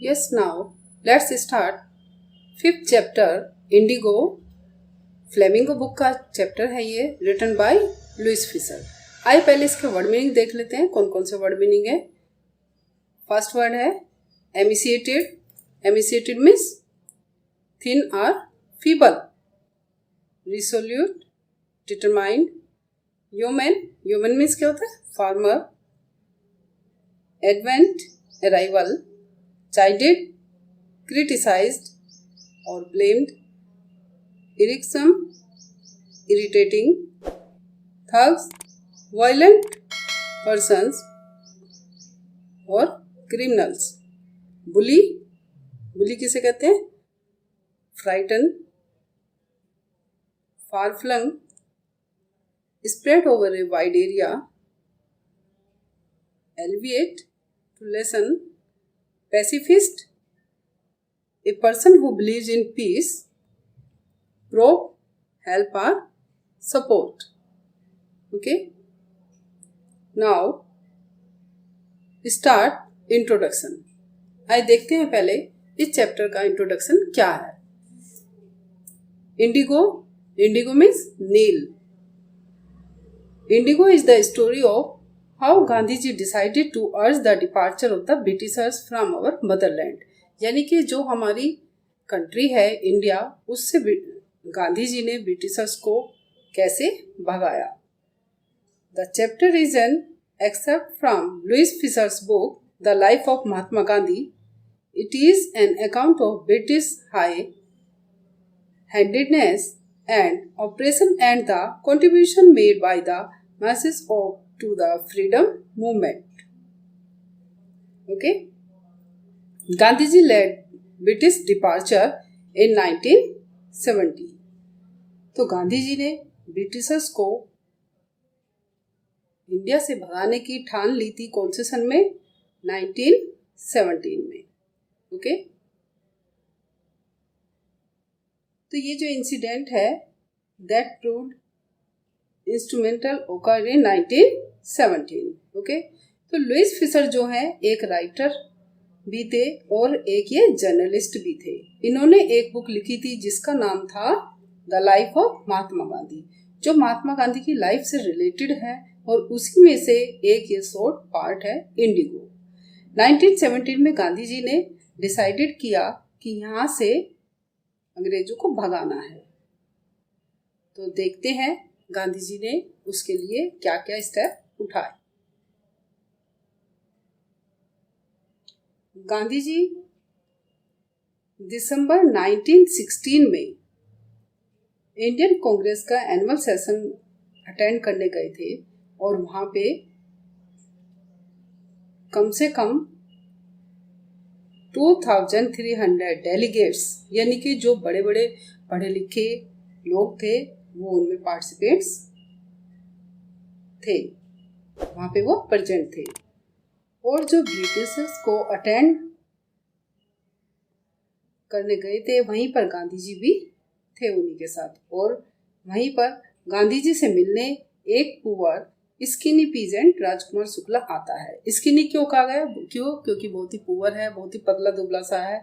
Yes, now let's start fifth chapter Indigo. Flamingo book का chapter है ये, written by Louis Fisher. आइए पहले इसके वर्ड मीनिंग देख लेते हैं, कौन कौन से वर्ड मीनिंग है। फर्स्ट वर्ड है एमिसिएटेड। एमिसिएटेड मीन्स थिन और feeble. Resolute, determined. Human, human means क्या होता है, farmer. Advent, arrival. Chided, criticized or blamed. Irksome, irritating. Thugs, violent persons और criminals. Bully, bully किसे कहते हैं, frighten. Far flung, spread over a wide area. Alleviate, to lessen. Pacifist, a person who believes in peace. Probe, help or support. Okay. Now start introduction. आइए देखते हैं पहले इस chapter का इंट्रोडक्शन क्या है। इंडिगो, इंडिगो मीन्स नील। Indigo is the story of how Gandhi ji decided to urge the departure of the Britishers from our motherland. यानी कि जो हमारी कंट्री है इंडिया, उससे गांधी जी ने ब्रिटिशर्स को कैसे भगाया। The chapter is an except from Louis Fischer's book the life of Mahatma Gandhi. It is an account of British high handedness and operation and the contribution made by the masses to the freedom movement. Okay. Gandhiji led British departure in 1970. तो गांधी जी ने Britishers को India से भगाने की ठान ली थी कौन से सन में, 1917 में। ओके। तो ये जो इंसिडेंट है दैट प्रूव्ड इंस्ट्रूमेंटल ओकर इन 1917। ओके। तो लुइस फिशर जो है एक राइटर भी थे और एक ये जर्नलिस्ट भी थे। इन्होंने एक बुक लिखी थी जिसका नाम था the life of Mahatma Gandhi, जो महात्मा गांधी की लाइफ से रिलेटेड है और उसी में से एक ये शॉर्ट पार्ट है इंडिगो। 1917 में गांधी जी ने डिसाइडेड किया कि यहाँ से अंग्रेजों को भगाना है। तो देखते हैं गांधी जी ने उसके लिए क्या क्या स्टेप उठाए। गांधी जी दिसंबर 1916 में इंडियन कांग्रेस का एनुअल सेशन अटेंड करने गए थे और वहां पे कम से कम 2300 डेलीगेट्स, यानी कि जो बड़े बड़े पढ़े लिखे लोग थे वो उनमें पार्टिसिपेंट्स थे, वहां पे वो प्रेजेंट थे। और जो ब्रिटिशर्स को अटेंड करने गए थे वहीं पर गांधी जी भी थे उन्हीं के साथ। और वहीं पर गांधी जी से मिलने एक poor skinny peasant Rajkumar Shukla आता है। स्किनी क्यों कहा गया, क्योंकि बहुत ही पुअर है, बहुत ही पतला दुबला सा है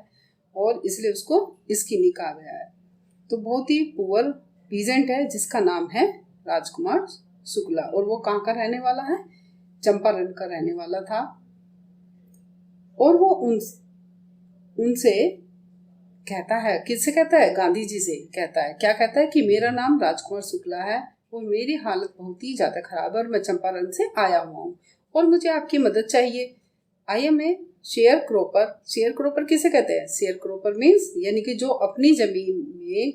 और इसलिए उसको स्किनी कहा गया है। तो बहुत ही पुअर पीजेंट है जिसका नाम है राजकुमार शुक्ला, और वो कहाँ का रहने वाला है, चंपारण का रहने वाला था। और वो उनसे कहता है, किससे कहता है, गांधी जी से कहता है। क्या कहता है कि मेरा नाम राजकुमार शुक्ला है और मेरी हालत बहुत ही ज़्यादा खराब है और मैं चंपारण से आया हुआ हूँ और मुझे आपकी मदद चाहिए। I am a sharecropper. Sharecropper किसे कहते हैं, शेयर क्रोपर मीन्स यानी कि जो अपनी जमीन में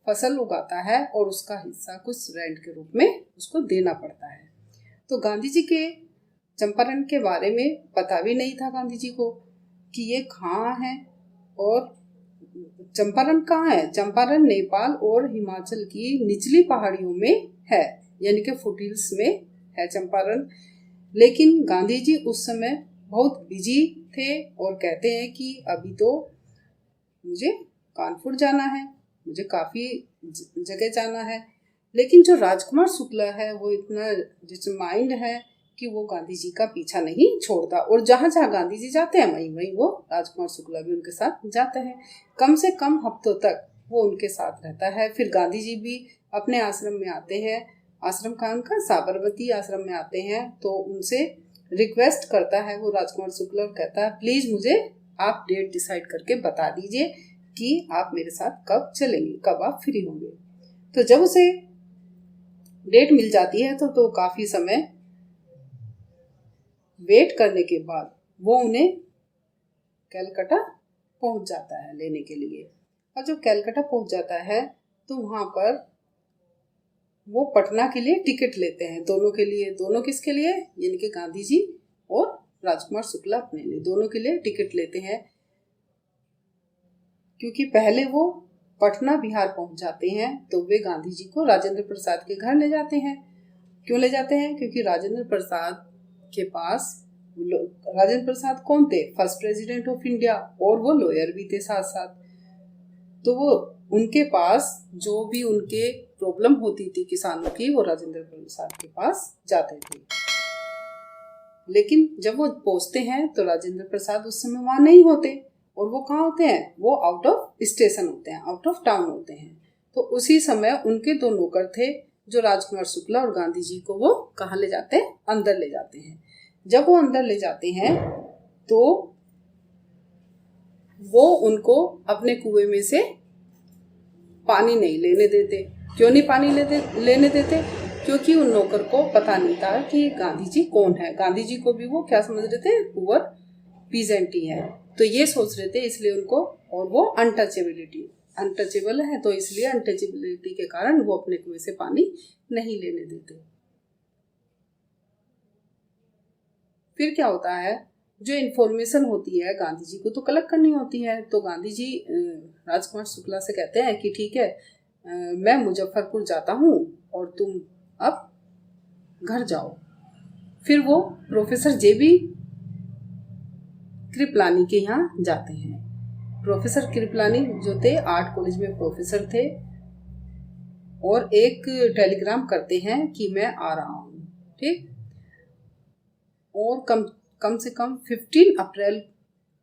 फसल उगाता है और उसका हिस्सा कुछ रेंट के रूप में उसको देना पड़ता है। तो गांधी जी के चंपारण के बारे में पता भी नहीं था गांधी जी को कि ये कहाँ है और चंपारण कहाँ है। चंपारण नेपाल और हिमाचल की निचली पहाड़ियों में है, यानी कि फुटहिल्स में है चंपारण। लेकिन गांधी जी उस समय बहुत बिजी थे और कहते हैं कि अभी तो मुझे कानपुर जाना है, मुझे काफ़ी जगह जाना है। लेकिन जो राजकुमार शुक्ला है वो इतना डिटरमाइंड है कि वो गांधी जी का पीछा नहीं छोड़ता और जहाँ जहाँ गांधी जी जाते हैं वहीं वहीं वो राजकुमार शुक्ला भी उनके साथ जाते हैं। कम से कम हफ्तों तक वो उनके साथ रहता है। फिर गांधी जी भी अपने आश्रम में आते हैं, आश्रम का उनका साबरमती आश्रम में आते हैं, तो उनसे रिक्वेस्ट करता है वो राजकुमार शुक्ला और कहता है प्लीज मुझे आप डेट डिसाइड करके बता दीजिए कि आप मेरे साथ कब चलेंगे, कब आप फ्री होंगे। तो जब उसे डेट मिल जाती है तो काफी समय वेट करने के बाद वो उन्हें कलकत्ता पहुंच जाता है लेने के लिए। और जब कलकत्ता पहुंच जाता है तो वहां पर वो पटना के लिए टिकट लेते हैं, दोनों के लिए। दोनों किसके लिए? यानी कि गांधी जी और राजकुमार शुक्ला अपने लिए, दोनों के लिए टिकट लेते हैं। क्योंकि पहले वो पटना बिहार पहुंच जाते हैं तो वे गांधी जी को राजेंद्र प्रसाद के घर ले जाते हैं। क्यों ले जाते हैं? क्योंकि राजेंद्र प्रसाद के पास, राजेंद्र प्रसाद कौन थे? फर्स्ट प्रेसिडेंट ऑफ इंडिया, और वो लॉयर भी थे साथ साथ। तो वो उनके पास जो भी उनके प्रॉब्लम होती थी किसानों की, वो राजेंद्र प्रसाद के पास जाते थे। लेकिन जब वो पहुंचते हैं तो राजेंद्र प्रसाद उस समय वहां नहीं होते। और वो कहाँ होते हैं? वो आउट ऑफ स्टेशन होते हैं, आउट ऑफ टाउन होते हैं। तो उसी समय उनके दो नौकर थे जो राजकुमार शुक्ला और गांधी जी को वो कहाँ ले जाते हैं? अंदर ले जाते हैं। जब वो अंदर ले जाते हैं तो वो उनको अपने कुएं में से पानी नहीं लेने देते। क्यों नहीं पानी लेने देते? क्योंकि उन नौकर को पता नहीं था कि गांधी जी कौन है। गांधी जी को भी वो क्या समझ रहे थे? पुअर पीजेंट ही है। तो ये सोच रहे थे, इसलिए उनको, और वो अनटचेबल है, तो इसलिए अनटचेबिलिटी के कारण वो अपने कुएं से पानी नहीं लेने देते। फिर क्या होता है, जो इन्फॉर्मेशन होती है गांधी जी को तो कलेक्ट करनी होती है। तो गांधी जी राजकुमार शुक्ला से कहते हैं कि ठीक है, मैं मुजफ्फरपुर जाता हूँ और तुम अब घर जाओ। फिर वो प्रोफेसर जेबी कृपलानी के यहाँ जाते हैं। प्रोफेसर कृपलानी जो थे आर्ट कॉलेज में प्रोफेसर थे, और एक टेलीग्राम करते हैं कि मैं आ रहा हूँ। ठीक। और कम से कम 15 अप्रैल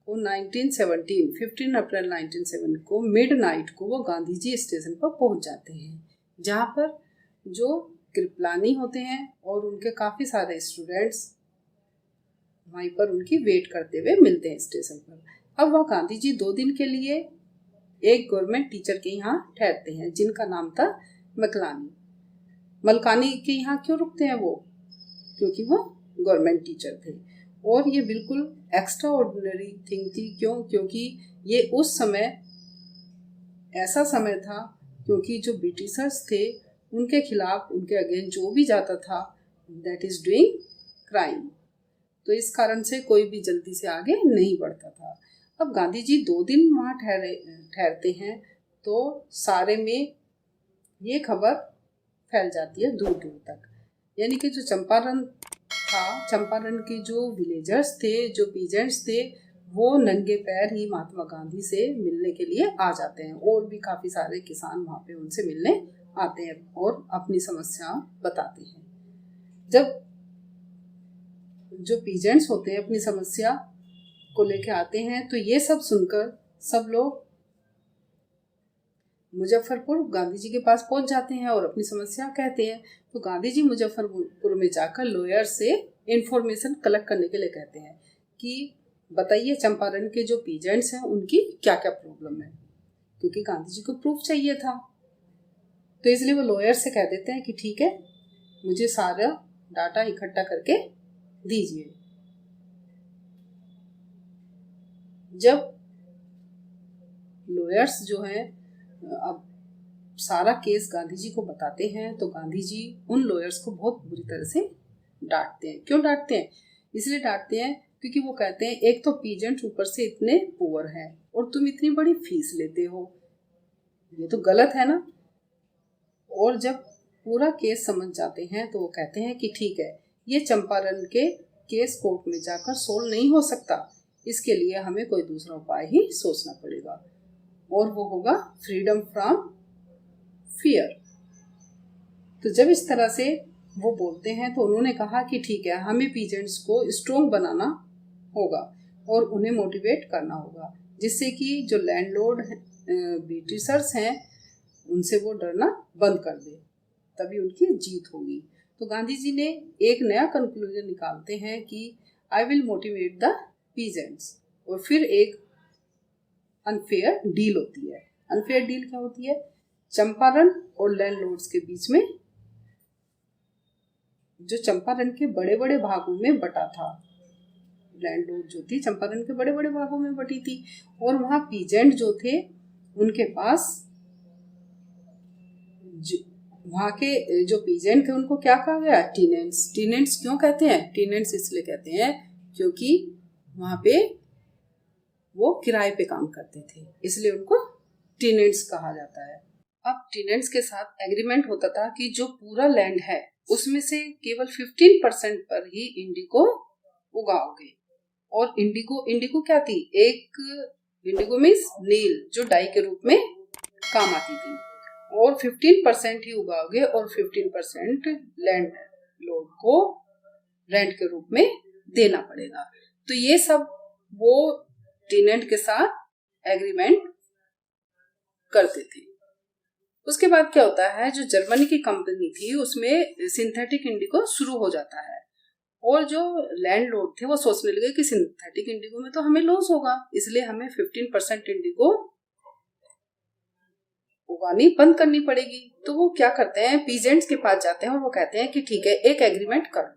1917 को मिडनाइट को वो गांधी जी स्टेशन पर पहुंच जाते हैं, जहाँ पर जो कृपलानी होते हैं और उनके काफ़ी सारे स्टूडेंट्स वहीं पर उनकी वेट करते हुए मिलते हैं स्टेशन पर। अब वह गांधी जी 2 दिन के लिए एक गवर्नमेंट टीचर के यहाँ ठहरते हैं जिनका नाम था मलकानी के यहाँ। क्यों रुकते हैं वो? क्योंकि वो गवर्नमेंट टीचर थे। और ये बिल्कुल एक्स्ट्रा ऑर्डिनरी थिंग थी। क्यों? क्योंकि ये उस समय ऐसा समय था क्योंकि जो ब्रिटिशर्स थे उनके खिलाफ, उनके अगेंस्ट जो भी जाता था, दैट इज डूइंग क्राइम। तो इस कारण से कोई भी जल्दी से आगे नहीं बढ़ता था। अब गांधी जी 2 दिन वहाँ ठहरते हैं तो सारे में ये खबर फैल जाती है दूर दूर तक। यानी कि जो चंपारण था, चंपारण के जो विलेजर्स थे, जो पीजेंट्स थे, वो नंगे पैर ही महात्मा गांधी से मिलने के लिए आ जाते हैं। और भी काफ़ी सारे किसान वहाँ पे उनसे मिलने आते हैं और अपनी समस्या बताते हैं। जब जो पीजेंट्स होते हैं अपनी समस्या को लेके आते हैं तो ये सब सुनकर सब लोग मुजफ्फरपुर गांधी जी के पास पहुंच जाते हैं और अपनी समस्या कहते हैं। तो गांधी जी मुजफ्फरपुर में जाकर लॉयर से इंफॉर्मेशन कलेक्ट करने के लिए कहते हैं कि बताइए चंपारण के जो पीजेंट्स हैं उनकी क्या क्या प्रॉब्लम है, क्योंकि गांधी जी को प्रूफ चाहिए था। तो इसलिए वो लॉयर से कह देते हैं कि ठीक है, मुझे सारा डाटा इकट्ठा करके दीजिए। जब लॉयर्स जो हैं अब सारा केस गांधी जी को बताते हैं तो गांधी जी उन लॉयर्स को बहुत बुरी तरह से डांटते हैं। क्यों डांटते हैं? इसलिए डांटते हैं क्योंकि वो कहते हैं एक तो पीजेंट ऊपर से इतने पुअर हैं और तुम इतनी बड़ी फीस लेते हो, ये तो गलत है ना। और जब पूरा केस समझ जाते हैं तो वो कहते हैं कि ठीक है, ये चंपारण के केस कोर्ट में जाकर सोल्व नहीं हो सकता, इसके लिए हमें कोई दूसरा उपाय ही सोचना पड़ेगा, और वो होगा फ्रीडम फ्रॉम फियर। तो जब इस तरह से वो बोलते हैं तो उन्होंने कहा कि ठीक है, हमें पीजेंट्स को स्ट्रोंग बनाना होगा और उन्हें मोटिवेट करना होगा, जिससे कि जो लैंडलॉर्ड ब्रिटिशर्स हैं उनसे वो डरना बंद कर दे, तभी उनकी जीत होगी। तो गांधी जी ने एक नया कंक्लूजन निकालते हैं कि I will motivate the peasants. और फिर एक अनफेयर डील होती है। अनफेयर डील क्या होती है? चंपारण और लैंडलॉर्ड्स के बीच में, जो चंपारण के बड़े बड़े भागों में बटा था, लैंडलॉर्ड जो थी चंपारण के बड़े बड़े भागों में बटी थी, और वहां पीजेंट जो थे उनके पास, वहां के जो पीजेंट थे उनको क्या कहा गया? टीनेंट्स। टीनेंट्स क्यों कहते हैं? टीनेंट्स इसलिए कहते हैं क्योंकि वहां पे वो किराए पे काम करते थे, इसलिए उनको टीनेंट्स कहा जाता है। अब टीनेंट्स के साथ एग्रीमेंट होता था कि जो पूरा लैंड है उसमें से केवल 15% पर ही इंडिगो उगाओगे। और इंडिगो क्या थी? एक इंडिगो मीन्स नील, जो डाई के रूप में काम आती थी। और 15% ही उगाओगे और 15% लैंड लॉर्ड को रेंट के रूप में देना पड़ेगा। तो ये सब वो टेनेंट के साथ एग्रीमेंट करते थे। उसके बाद क्या होता है, जो जर्मनी की कंपनी थी उसमें सिंथेटिक इंडिगो शुरू हो जाता है, और जो लैंडलॉर्ड थे वो सोचने लगे कि सिंथेटिक इंडिगो में तो हमें लॉस होगा, इसलिए हमें 15% इंडिगो उगानी बंद करनी पड़ेगी। तो वो क्या करते हैं, पीजेंट्स के पास जाते हैं और वो कहते हैं कि ठीक है, एक एग्रीमेंट कर लो।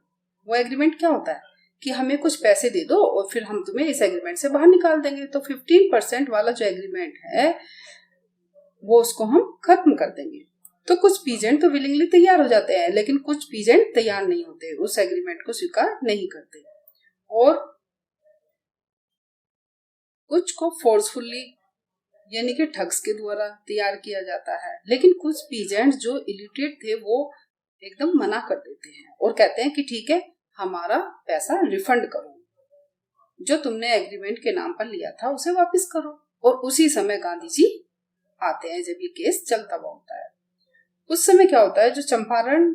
वो एग्रीमेंट क्या होता है कि हमें कुछ पैसे दे दो और फिर हम तुम्हें इस एग्रीमेंट से बाहर निकाल देंगे। तो 15% वाला जो एग्रीमेंट है वो उसको हम खत्म कर देंगे। तो कुछ पीजेंट तो विलिंगली तैयार हो जाते हैं, लेकिन कुछ पीजेंट तैयार नहीं होते, उस एग्रीमेंट को स्वीकार नहीं करते, और कुछ को फोर्सफुली यानी कि ठग्स के द्वारा तैयार किया जाता है। लेकिन कुछ पीजेंट्स जो इलिटरेट थे वो एकदम मना कर देते हैं और कहते हैं कि ठीक है, हमारा पैसा रिफंड करो, जो तुमने एग्रीमेंट के नाम पर लिया था उसे वापस करो। और उसी समय गांधी जी आते हैं जब ये केस चलता हुआ होता है। उस समय क्या होता है, जो चंपारण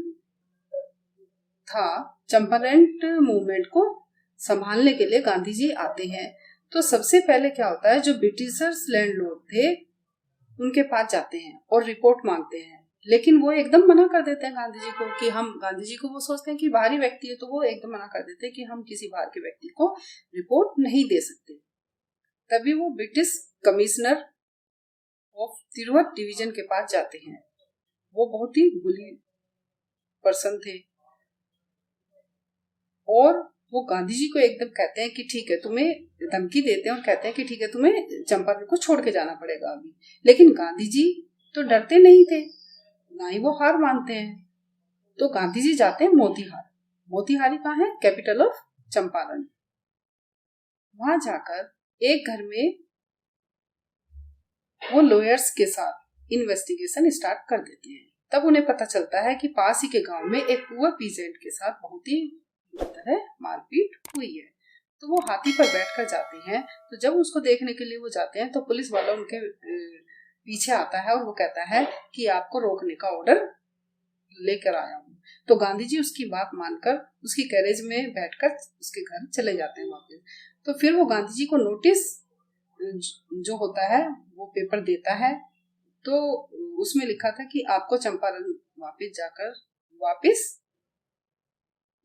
था, चंपारण मूवमेंट को संभालने के लिए गांधी जी आते हैं। तो सबसे पहले क्या होता है, जो ब्रिटिशर्स लैंडलॉर्ड थे उनके पास जाते हैं और रिपोर्ट मांगते हैं, लेकिन वो एकदम मना कर देते हैं गांधी जी को कि हम, गांधी जी को वो सोचते हैं कि बाहरी व्यक्ति है, तो वो एकदम मना कर देते हैं कि हम किसी बाहर के व्यक्ति को रिपोर्ट नहीं दे सकते। तभी वो ब्रिटिश कमिश्नर ऑफ तिरुवत डिवीजन के पास जाते हैं। वो बहुत ही बुली पर्सन थे और वो गांधी जी को एकदम कहते हैं कि ठीक है, तुम्हें धमकी देते हैं और कहते हैं कि ठीक है, तुम्हें चंपारण को छोड़ के जाना पड़ेगा अभी। लेकिन गांधी जी तो डरते नहीं थे, ना ही वो हार मानते हैं। तो गांधी जी जाते हैं मोतीहार। मोतीहारी कहाँ है? Capital of Champaran. वहां जाकर एक घर में वो लॉयर्स के साथ इन्वेस्टिगेशन स्टार्ट कर देते हैं। तब उन्हें पता चलता है कि पास ही के गांव में एक पुअर पीजेंट के साथ बहुत ही तरह मारपीट हुई है। तो वो हाथी पर बैठकर जाते हैं। तो जब उसको देखने के लिए वो जाते हैं तो पुलिस वाला उनके पीछे आता है और वो कहता है कि आपको रोकने का ऑर्डर लेकर आया हूँ। तो गांधी जी उसकी बात मानकर उसकी कैरेज में बैठकर उसके घर चले जाते हैं वापस। तो फिर वो गांधी जी को नोटिस जो होता है वो पेपर देता है। तो उसमें लिखा था कि आपको चंपारण वापस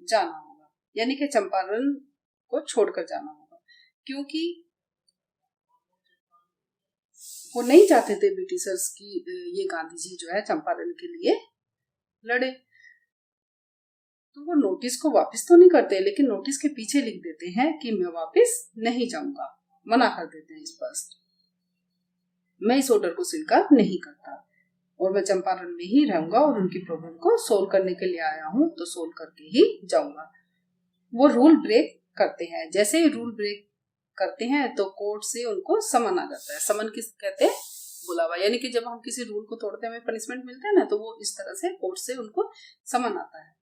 जाना होगा, यानी कि चंपारण को छोड़कर जाना होगा, क्योंकि वो नहीं चाहते थे ब्रिटिशर्स की ये गांधी जी जो है चंपारण के लिए लड़े। तो वो नोटिस को वापस तो नहीं करते, लेकिन नोटिस के पीछे लिख देते हैं कि मैं वापस नहीं जाऊंगा, मना कर देते हैं स्पष्ट, मैं इस ऑर्डर को स्वीकार नहीं करता और मैं चंपारण में ही रहूंगा और उनकी प्रॉब्लम को सोल्व करने के लिए आया हूँ, तो सोल्व करके ही जाऊंगा। वो रूल ब्रेक करते हैं। जैसे ही रूल ब्रेक करते हैं तो कोर्ट से उनको समन आ जाता है। समन किस कहते हैं? बुलावा। यानी कि जब हम किसी रूल को तोड़ते हैं पनिशमेंट मिलता है ना, तो वो इस तरह से कोर्ट से उनको समन आता है।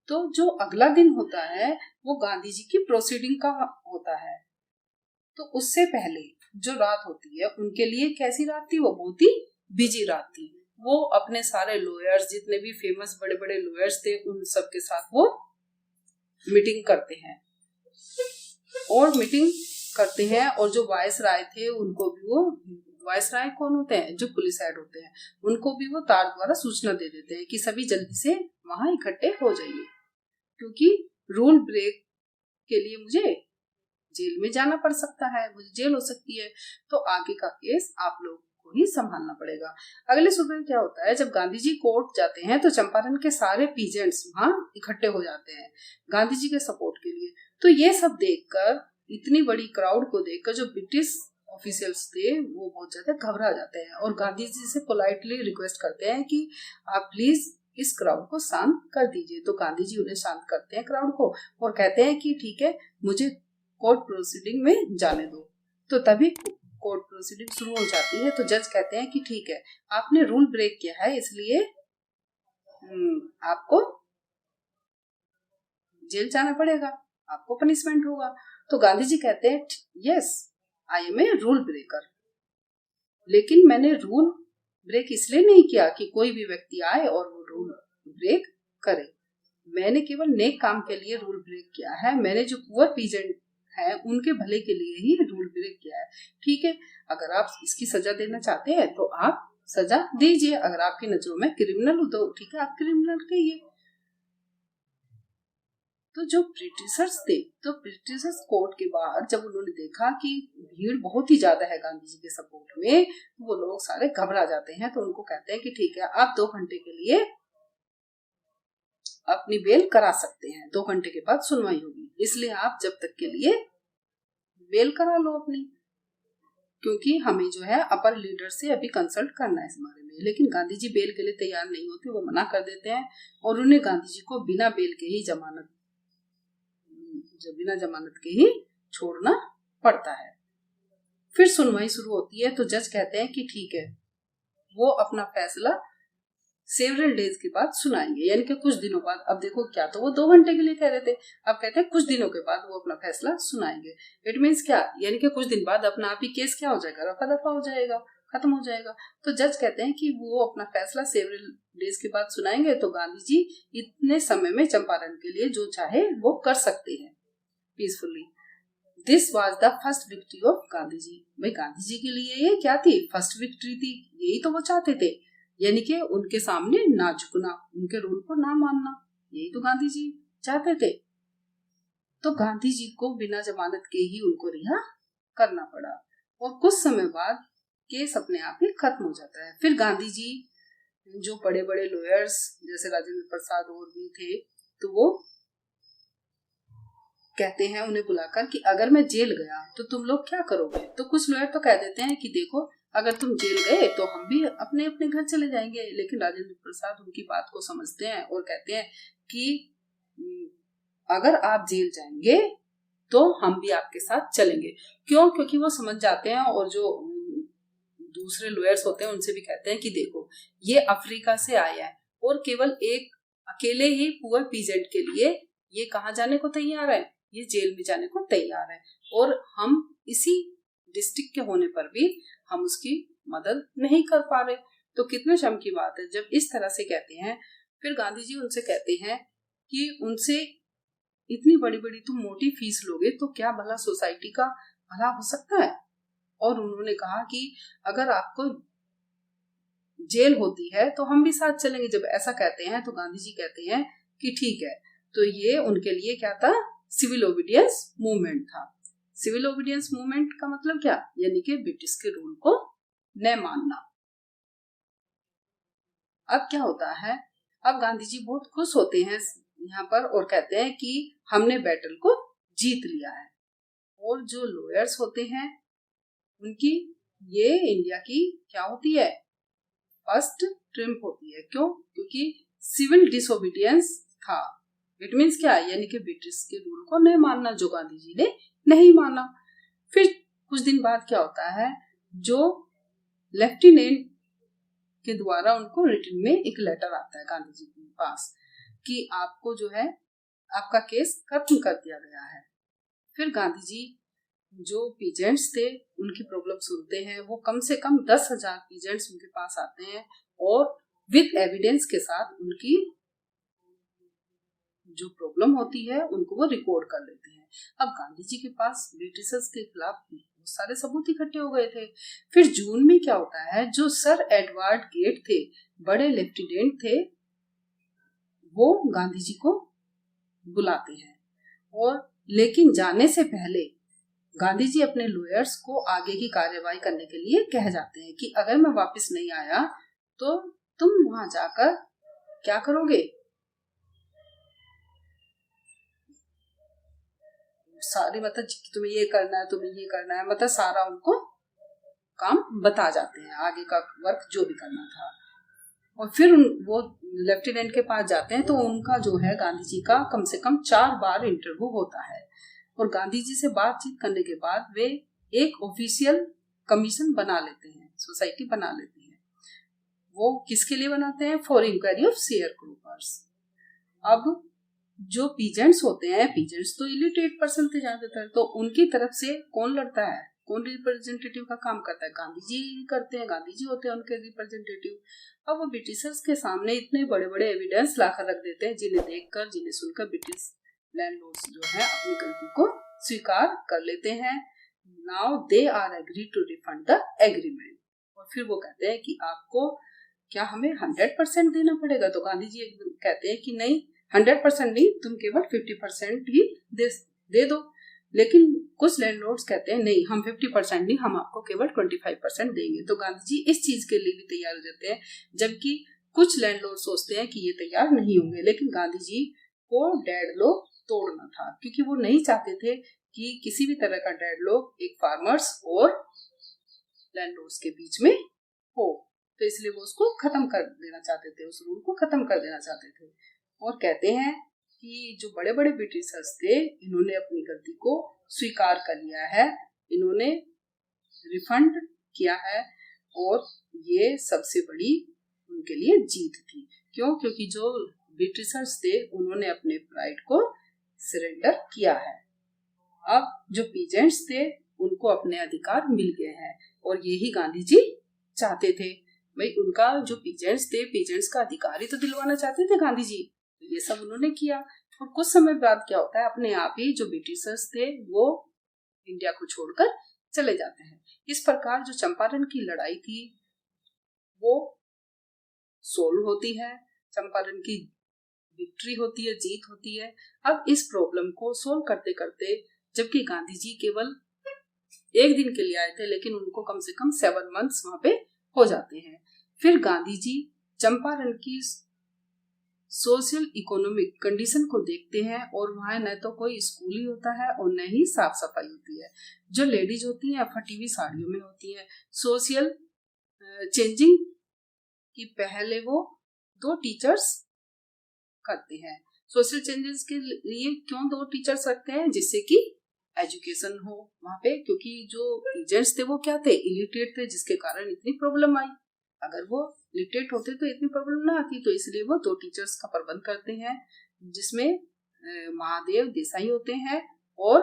तो जो अगला दिन होता है वो गांधी जी की प्रोसीडिंग का होता है। तो उससे पहले जो रात होती है उनके लिए कैसी रात थी? वो बहुत ही बिजी रात थी। वो अपने सारे लॉयर्स, जितने भी फेमस बड़े बड़े लॉयर्स थे, उन सब के साथ वो मीटिंग करते हैं और जो वायसराय थे उनको भी वो, वायसराय कौन होते हैं, जो पुलिस हेड होते हैं, उनको भी वो तार द्वारा सूचना दे देते हैं कि सभी जल्दी से वहां इकट्ठे हो जाइए, क्योंकि रूल ब्रेक के लिए मुझे जेल में जाना पड़ सकता है, मुझे जेल हो सकती है, तो आगे का केस आप लोग को ही संभालना पड़ेगा। अगले सुबह क्या होता है, जब गांधी जी कोर्ट जाते हैं तो चंपारण के सारे पीजेंट्स वहां इकट्ठे हो जाते हैं गांधी जी के सपोर्ट के लिए। तो ये सब देखकर, इतनी बड़ी क्राउड को देखकर जो ब्रिटिश ऑफिशियल्स थे वो बहुत ज्यादा घबरा जाते हैं और गांधी जी से पोलाइटली रिक्वेस्ट करते हैं कि आप प्लीज इस क्राउड को शांत कर दीजिए। तो गांधी जी उन्हें शांत करते हैं क्राउड को और कहते हैं कि ठीक है, मुझे कोर्ट प्रोसीडिंग में जाने दो। तो तभी कोर्ट प्रोसीडिंग शुरू हो जाती है। तो जज कहते हैं कि ठीक है, आपने रूल ब्रेक किया है, इसलिए आपको जेल जाना पड़ेगा, आपको पनिशमेंट होगा। तो गांधी जी कहते हैं yes, I am a rule breaker, लेकिन मैंने रूल ब्रेक इसलिए नहीं किया कि कोई भी व्यक्ति आए और वो रूल ब्रेक करे। मैंने केवल नेक काम के लिए रूल ब्रेक किया है। मैंने जो पुअर पीजेंट है उनके भले के लिए ही रूल ब्रेक किया है। ठीक है, अगर आप इसकी सजा देना चाहते हैं तो आप सजा दीजिए। अगर आपकी नजरों में क्रिमिनल हो तो ठीक है, आप क्रिमिनल कहिए। तो जो ब्रिटिशर्स थे, तो ब्रिटिशर्स कोर्ट के बाहर जब उन्होंने देखा कि भीड़ बहुत ही ज्यादा है गांधी जी के सपोर्ट में, तो वो लोग सारे घबरा जाते हैं। तो उनको कहते हैं कि ठीक है, आप 2 घंटे के लिए अपनी बेल करा सकते हैं, 2 घंटे के बाद सुनवाई होगी, इसलिए आप जब तक के लिए बेल करा लो अपनी, क्योंकि हमें जो है अपर लीडर से अभी कंसल्ट करना है इस बारे में। लेकिन गांधी जी बेल के लिए तैयार नहीं होते, वो मना कर देते हैं और उन्हें गांधी जी को बिना बेल के ही बिना जमानत के ही छोड़ना पड़ता है। फिर सुनवाई शुरू होती है। तो जज कहते हैं कि ठीक है, वो अपना फैसला सेवरल डेज के बाद सुनाएंगे, यानी कि कुछ दिनों बाद। अब देखो, क्या तो वो 2 घंटे के लिए कह रहे थे, अब कहते हैं कुछ दिनों के बाद वो अपना फैसला सुनाएंगे। इट मीन्स क्या, यानी कि कुछ दिन बाद अपना आप ही केस क्या हो जाएगा, रफा दफा हो जाएगा, खत्म हो जाएगा। तो जज कहते हैं कि वो अपना फैसला सेवरल डेज के बाद सुनाएंगे। तो गांधी जी इतने समय में चंपारण के लिए जो चाहे वो कर सकते हैं peacefully. This was the first victory of Gandhi ji. भाई गांधी जी के लिए ये क्या थी, फर्स्ट विक्ट्री थी। यही तो वो चाहते थे, यानी कि उनके सामने ना झुकना, उनके रूल को ना मानना, यही तो गांधी जी चाहते थे। तो गांधी जी को बिना जमानत के ही उनको रिहा करना पड़ा और कुछ समय बाद केस अपने आप ही खत्म हो जाता है। फिर गांधी जी, जो बड़े बड़े लॉयर्स जैसे राजेंद्र प्रसाद और भी थे, तो वो कहते हैं उन्हें बुलाकर कि अगर मैं जेल गया तो तुम लोग क्या करोगे। तो कुछ लॉयर तो कह देते हैं कि देखो, अगर तुम जेल गए तो हम भी अपने अपने घर चले जाएंगे। लेकिन राजेंद्र प्रसाद उनकी बात को समझते हैं और कहते हैं कि अगर आप जेल जाएंगे तो हम भी आपके साथ चलेंगे। क्यों? क्योंकि वो समझ जाते हैं और जो दूसरे लॉयर्स होते हैं उनसे भी कहते हैं कि देखो, ये अफ्रीका से आया है और केवल एक अकेले ही पुअर पीजेंट के लिए ये कहाँ जाने को तैयार है, ये जेल में जाने को तैयार है, और हम इसी डिस्ट्रिक्ट के होने पर भी हम उसकी मदद नहीं कर पा रहे। तो कितने शर्म की बात है जब इस तरह से कहते हैं। फिर गांधी जी उनसे कहते हैं कि उनसे इतनी बड़ी बड़ी तुम मोटी फीस लोगे तो क्या भला सोसाइटी का भला हो सकता है। और उन्होंने कहा कि अगर आपको जेल होती है तो हम भी साथ चलेंगे। जब ऐसा कहते हैं तो गांधी जी कहते हैं कि ठीक है। तो ये उनके लिए क्या था, सिविल ओबीडियंस मूवमेंट था। सिविल ओबीडियंस मूवमेंट का मतलब क्या, यानी कि ब्रिटिश के रूल को न मानना। अब क्या होता है, अब गांधी जी बहुत खुश होते हैं यहाँ पर और कहते हैं कि हमने बैटल को जीत लिया है। और जो लॉयर्स होते हैं उनकी ये इंडिया की क्या होती है, फर्स्ट ट्रिम्प होती है। क्यों? क्योंकि सिविल डिसोबीडियंस था। इट मीन्स क्या, यानी कि ब्रिटिश के रूल को नहीं मानना, जो गांधी जी ने नहीं माना। फिर कुछ दिन बाद क्या होता है, जो लेफ्टिनेंट के द्वारा उनको रिटन में एक लेटर आता है गांधी जी के पास कि आपको जो है आपका केस खत्म कर दिया गया है। फिर गांधी जी जो पीजेंट्स थे उनकी प्रॉब्लम सुनते हैं। वो कम से कम 10,000 पीजेंट्स उनके पास आते हैं और विद एविडेंस के साथ उनकी जो प्रॉब्लम होती है उनको वो रिकॉर्ड कर लेते हैं। अब गांधी जी के पास ब्रिटिशर्स के खिलाफ बहुत सारे सबूत इकट्ठे हो गए थे। फिर जून में क्या होता है, जो सर एडवर्ड गेट थे, बड़े लेफ्टिनेंट थे, वो गांधी जी को बुलाते हैं और लेकिन जाने से पहले गांधी जी अपने लॉयर्स को आगे की कार्यवाही करने के लिए कह जाते हैं कि अगर मैं वापस नहीं आया तो तुम वहां जाकर क्या करोगे, सारी मतलब तुम्हें ये करना है, तुम्हें ये करना है, मतलब सारा उनको काम बता जाते हैं, आगे का वर्क जो भी करना था। और फिर वो लेफ्टिनेंट के पास जाते हैं तो उनका जो है गांधी जी का कम से कम 4 बार इंटरव्यू होता है और गांधी जी से बातचीत करने के बाद वे एक ऑफिशियल कमीशन बना लेते हैं, सोसाइटी बना लेते हैं। वो किसके लिए बनाते हैं, for inquiry of sharecroppers. अब जो पीजेंट्स होते हैं, पीजेंट्स तो इलिटरेट पर्सन थे ज्यादातर, तो उनकी तरफ से कौन लड़ता है, कौन रिप्रेजेंटेटिव का काम करता है, गांधी जी करते हैं, गांधी जी होते हैं उनके रिप्रेजेंटेटिव। अब वो ब्रिटिशर्स के सामने इतने बड़े बड़े एविडेंस लाकर रख देते हैं जिन्हें देखकर, जिन्हें सुनकर ब्रिटिश लैंडलॉर्ड्स जो है अपनी गलती को स्वीकार कर लेते हैं। Now they are agree to refund the agreement. और फिर वो कहते हैं कि आपको क्या हमें 100% देना पड़ेगा, तो गांधी जी कहते हैं कि नहीं 100% नहीं, तुम केवल 50% ही दे दो। लेकिन कुछ लैंडलॉर्ड्स कहते हैं नहीं, हम 50% नहीं, हम आपको केवल 25% देंगे। तो गांधी जी इस चीज के लिए भी तैयार हो जाते हैं, जबकि कुछ लैंडलॉर्ड सोचते हैं कि ये तैयार नहीं होंगे। लेकिन गांधी जी को डेडलॉक तोड़ना था, क्योंकि वो नहीं चाहते थे कि किसी भी तरह का डेडलॉक एक फार्मर्स और लैंडलॉर्ड्स के बीच में हो, तो इसलिए वो उसको खत्म कर देना चाहते थे, उस रूल को खत्म कर देना चाहते थे। और कहते हैं कि जो बड़े बड़े ब्रिटिशर्स थे, इन्होंने अपनी गलती को स्वीकार कर लिया है, इन्होंने रिफंड किया है और ये सबसे बड़ी उनके लिए जीत थी। क्यों? क्योंकि जो ब्रिटिशर्स थे उन्होंने अपने प्राइड को सरेंडर किया है। अब जो पीजेंट्स थे उनको अपने अधिकार मिल गए हैं और यही गांधी जी चाहते थे। भाई उनका जो पीजेंट्स थे, पीजेंट्स का अधिकार ही तो दिलवाना चाहते थे गांधी जी, ये सब उन्होंने किया। और कुछ समय बाद क्या होता है, अपने आप ही जो ब्रिटिशर्स थे वो इंडिया को छोड़कर चले जाते हैं। इस प्रकार जो चंपारण की लड़ाई थी वो सोल्व होती है, चंपारण की विक्ट्री होती है, जीत होती है। अब इस प्रॉब्लम को सोल्व करते करते, जबकि गांधी जी केवल एक दिन के लिए आए थे, लेकिन उनको कम से कम 7 मंथ्स वहां पे हो जाते हैं। फिर गांधी जी चंपारण की सोशल इकोनॉमिक कंडीशन को देखते हैं और वहाँ न तो कोई स्कूल ही होता है और न ही साफ सफाई होती है। जो लेडीज होती हैं फटी हुई साड़ियों में होती हैं। सोशल चेंजिंग की पहले वो 2 टीचर्स करते हैं। सोशल चेंजेस के लिए क्यों 2 टीचर्स रखते हैं, जिससे कि एजुकेशन हो वहाँ पे, क्योंकि जो टीचर्स थे वो क्या थे, इलिटरेट थे, जिसके कारण इतनी प्रॉब्लम आई। अगर वो लिटरेट होते तो इतनी प्रॉब्लम ना आती। तो इसलिए वो 2 टीचर्स का प्रबंध करते हैं, जिसमें महादेव देसाई होते हैं और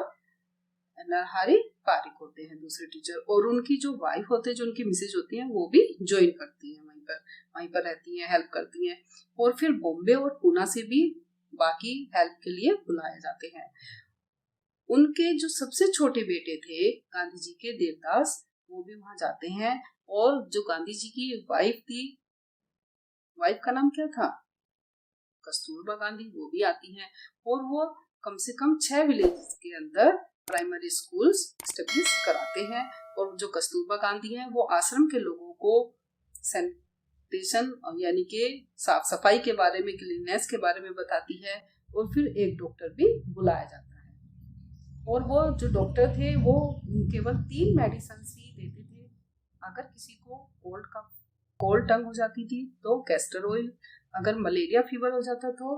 नरहरि पारिक होते हैं दूसरे टीचर, और उनकी जो वाइफ होते हैं, जो उनकी मिसेज होती हैं, वो भी ज्वाइन करती हैं, वहीं पर रहती हैं, हेल्प करती हैं। और फिर बॉम्बे और पूना से भी बाकी हेल्प के लिए बुलाए जाते हैं। उनके जो सबसे छोटे बेटे थे गांधी जी के, देवदास, वो भी वहां जाते हैं। और जो गांधी जी की वाइफ थी, वाइफ का नाम क्या था, कस्तूरबा गांधी, वो भी आती हैं और वो कम से कम 6 विलेज के अंदर प्राइमरी स्कूल्स एस्टेब्लिश कराते हैं। और जो कस्तूरबा गांधी हैं वो आश्रम के लोगों को सैनिटेशन यानी कि साफ सफाई के बारे में, क्लीननेस के बारे में बताती है। और फिर एक डॉक्टर भी बुलाया जाता है और वो जो डॉक्टर थे वो केवल 3 मेडिसिन ही देते थे। अगर किसी को कोल्ड टंग हो जाती थी तो कैस्टर ऑयल, अगर मलेरिया फीवर हो जाता तो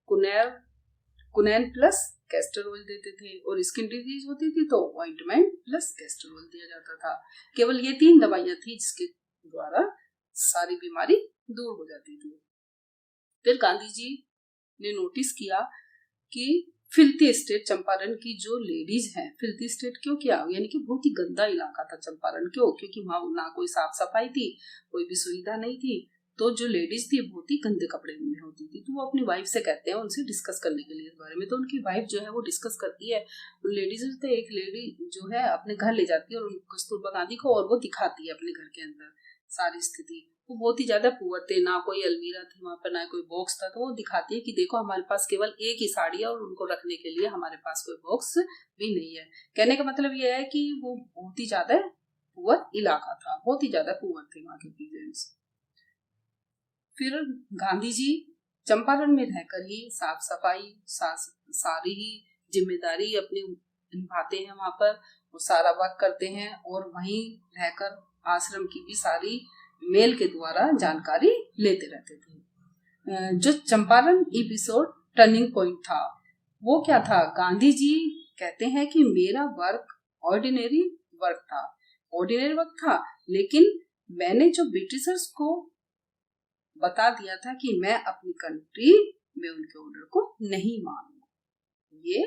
कुनैन प्लस कैस्टर ऑयल देते थे, और स्किन डिजीज होती थी तो ऑइंटमेंट प्लस कैस्टर ऑयल दिया जाता था। केवल ये 3 दवाइयां थी जिसके द्वारा सारी बीमारी दूर हो जाती थी। फिर गांधी जी ने नोटिस किया कि फिल्थी स्टेट चंपारण की जो लेडीज हैं, फिल्थी स्टेट क्यों किया, यानी कि बहुत ही गंदा इलाका था चंपारण। क्यों? क्योंकि वहां ना कोई साफ सफाई थी, कोई भी सुविधा नहीं थी। तो जो लेडीज थी बहुत ही गंदे कपड़े में होती थी। तो वो अपनी वाइफ से कहते हैं, उनसे डिस्कस करने के लिए इस बारे में। तो उनकी वाइफ जो है वो डिस्कस करती है उन लेडीज से। एक लेडी जो है अपने घर ले जाती है और कस्तूरबा गांधी को, और वो दिखाती है अपने घर के अंदर सारी स्थिति। वो बहुत ही ज्यादा पुअर थे, ना कोई अलमीरा थी वहां पर, ना कोई बॉक्स था। तो वो दिखाती है कि देखो हमारे पास केवल एक ही साड़ी है और उनको रखने के लिए हमारे पास कोई बॉक्स भी नहीं है। कहने का मतलब ये है कि वो बहुत ही ज्यादा पुअर इलाका था, बहुत ही ज्यादा पुअर थे वहां के पीजेंट्स। फिर गांधी जी चंपारण में रहकर ही साफ सफाई सारी ही जिम्मेदारी अपनी निभाते हैं वहां पर, वो सारा वर्क करते हैं और वहीं रहकर आश्रम की भी सारी मेल के द्वारा जानकारी लेते रहते थे। जो चंपारण एपिसोड टर्निंग पॉइंट था वो क्या था? गांधी जी कहते हैं कि मेरा वर्क ऑर्डिनरी वर्क था, लेकिन मैंने जो ब्रिटिशर्स को बता दिया था कि मैं अपनी कंट्री में उनके ऑर्डर को नहीं मानूंगा, ये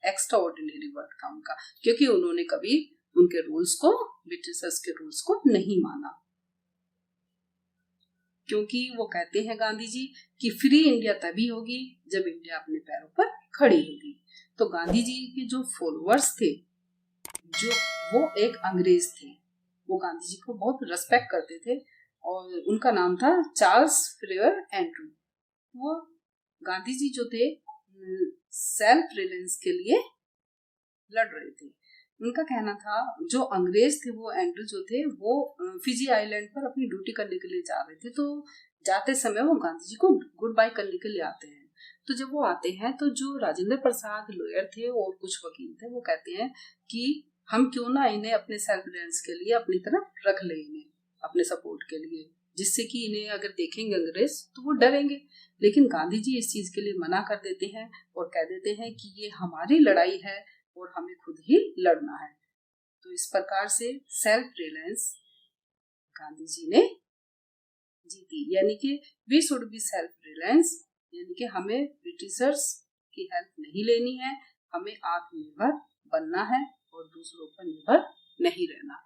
एक्स्ट्रा ऑर्डिनरी वर्क था उनका, क्योंकि उन्होंने कभी उनके रूल्स को, ब्रिटिशर्स के रूल्स को नहीं माना। क्योंकि वो कहते हैं गांधी जी कि फ्री इंडिया तभी होगी जब इंडिया अपने पैरों पर खड़ी होगी। तो गांधी जी के जो फॉलोअर्स थे, जो वो एक अंग्रेज थे, वो गांधी जी को बहुत रेस्पेक्ट करते थे और उनका नाम था चार्ल्स फ्रेयर एंड्रू। वो गांधी जी जो थे सेल्फ रिलायंस के लिए लड़ रहे थे। उनका कहना था, जो अंग्रेज थे वो एंड्रू जो थे वो फिजी आइलैंड पर अपनी ड्यूटी करने के लिए जा रहे थे। तो जाते समय वो गांधी जी को गुड बाय करने के लिए आते हैं। तो जब वो आते हैं तो जो राजेंद्र प्रसाद लॉयर थे और कुछ वकील थे, वो कहते हैं कि हम क्यों ना इन्हें अपने सेल्फ रिलायंस के लिए अपनी तरफ रख ले, इन्हें अपने सपोर्ट के लिए, जिससे कि इन्हें अगर देखेंगे अंग्रेज तो वो डरेंगे। लेकिन गांधी जी इस चीज के लिए मना कर देते हैं और कह देते हैं कि ये हमारी लड़ाई है और हमें खुद ही लड़ना है। तो इस प्रकार से सेल्फ रिलायंस गांधी जी ने जीती, यानी कि we should be self reliance, यानी कि हमें ब्रिटिशर्स की हेल्प नहीं लेनी है, हमें आत्मनिर्भर बनना है और दूसरों पर निर्भर नहीं रहना।